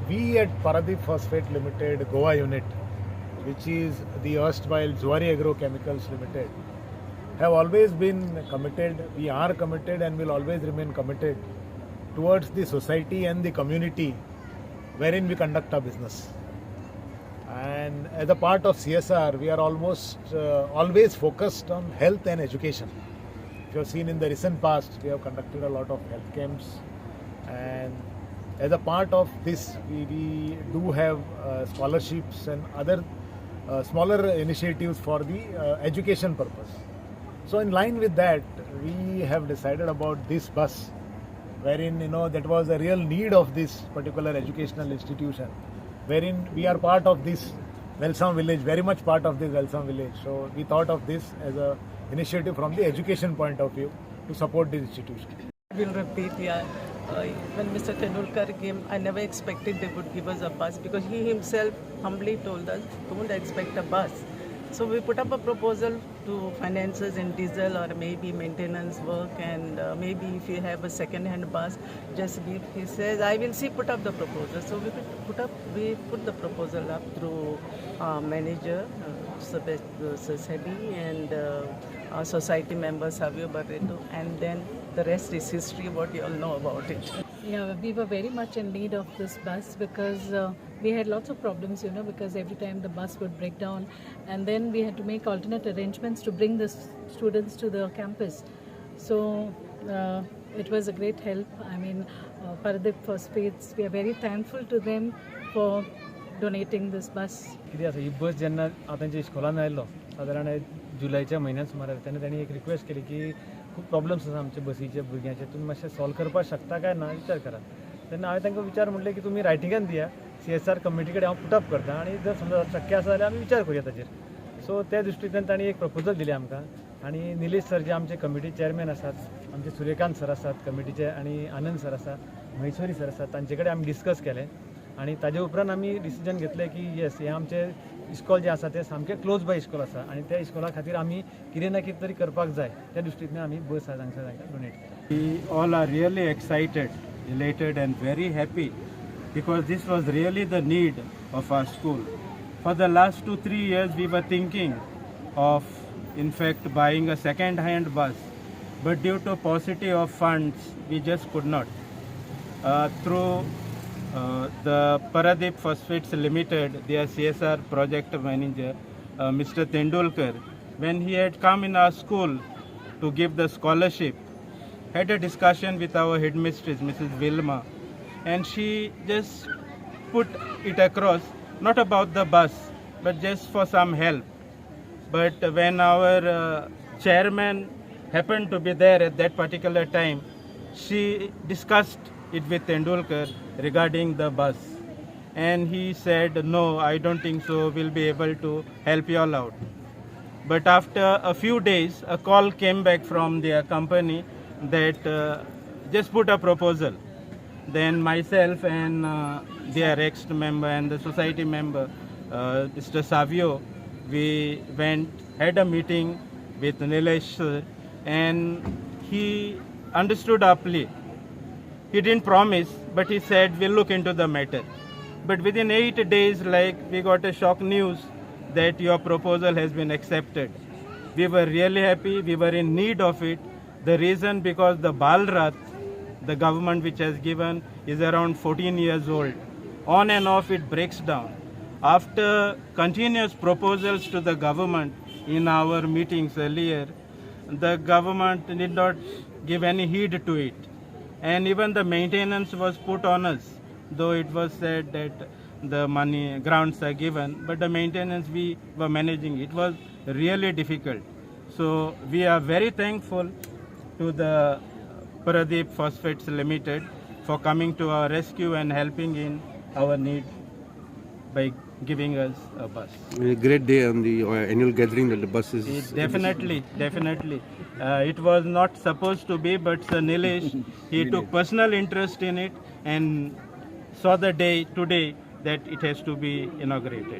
we at Paradeep Phosphate Limited, Goa unit, which is the erstwhile Zuari Agrochemicals Limited, have always been committed, we are committed and will always remain committed towards the society and the community wherein we conduct our business. And as a part of CSR, we are almost always focused on health and education. If you have seen in the recent past, we have conducted a lot of health camps, and as a part of this, we do have scholarships and other smaller initiatives for the education purpose. So in line with that, we have decided about this bus, wherein that was a real need of this particular educational institution, wherein we are part of this Welsam village, very much part of this Welsam village. So we thought of this as a initiative from the education point of view to support this institution. I will repeat, yeah. When Mr. Tendulkar came, I never expected they would give us a bus, because he himself humbly told us, don't expect a bus. So we put up a proposal to finances in diesel or maybe maintenance work, and maybe if you have a second-hand bus, just give. He says, I will see, put up the proposal. So we put the proposal up through manager, SEBI, and our society member Savio Barreto, and then the rest is history, what you all know about it. Yeah, we were very much in need of this bus because we had lots of problems, because every time the bus would break down, and then we had to make alternate arrangements to bring the students to the campus. So it was a great help. I mean, Paradeep Phosphates, we are very thankful to them for donating this bus. ही बस जेन्ना तांच्या इस्कॉलान आयलो सादारण जुलयच्या म्हयन्यान सुमार तेन्ना एक request केली की खूब प्रॉब्लम्स आसा आमच्या बसीचे भुरग्यांचे, तुमी मातशें सॉल्व करपाक शकता काय ना विचार करा. तेन्ना हांवें तांकां विचार म्हणलें की तुमी रायटिंगान दिया, CSR कमिटी कडेन हांव पुटअप करता, आनी जर समजा शक्य आसा जाल्यार आमी विचार करुया ताचेर. सो त्या दृश्टींतल्यान तांणी एक प्रपोजल दिलें आमकां, आनी निलेश सर जे आमचे कमिटी चेअरमॅन आसात, आमचे सूर्यकांत सर आसात कमिटीचे, आनी आनंद सर आसा, महेश्वरी सर आसात, तांचे कडेन आमी डिस्कस केलें, आनी ताजे उपरांत आमी डिसिजन घेतलें की येस, हे आमचे इस्कॉल जे आसा ते सामके क्लोज बाय इस्कॉल आसा, आनी त्या इस्कॉला खातीर आमी कितें ना कितें तरी करपाक जाय, त्या दृश्टींतल्यान आमी बस हांगासर तांकां डोनेट केली. We all are really excited, elated and very happy because this was really the need of our school. For the last 2-3 years we were thinking of in fact buying a second-hand bus, but due to paucity of funds we just could not. Through the Paradeep Phosphates Limited, their CSR project manager, Mr. Tendulkar, when he had come in our school to give the scholarship, had a discussion with our headmistress, Mrs. Vilma, and she just put it across, not about the bus, but just for some help. But when our chairman happened to be there at that particular time, she discussed it with Tendulkar regarding the bus, and he said, no, I don't think so, we'll be able to help you all out. But after a few days, a call came back from their company that just put a proposal. Then myself and their ex-member and the society member, Mr. Savio, we went, had a meeting with Nilesh sir, and he understood our plea. He didn't promise, but he said, we'll look into the matter. But within 8 days, we got a shock news that your proposal has been accepted. We were really happy, we were in need of it. The reason, because the Bal Rath, the government which has given, is around 14 years old. On and off it breaks down. After continuous proposals to the government in our meetings earlier, the government did not give any heed to it. And even the maintenance was put on us, though it was said that the money, grants are given, but the maintenance we were managing, it was really difficult. So we are very thankful to the Paradeep Phosphates Limited for coming to our rescue and helping in our need by giving us a bus. A great day on the annual gathering that the bus is. Definitely. It was not supposed to be, but Sir Nilesh, he took personal interest in it and saw the day today that it has to be inaugurated.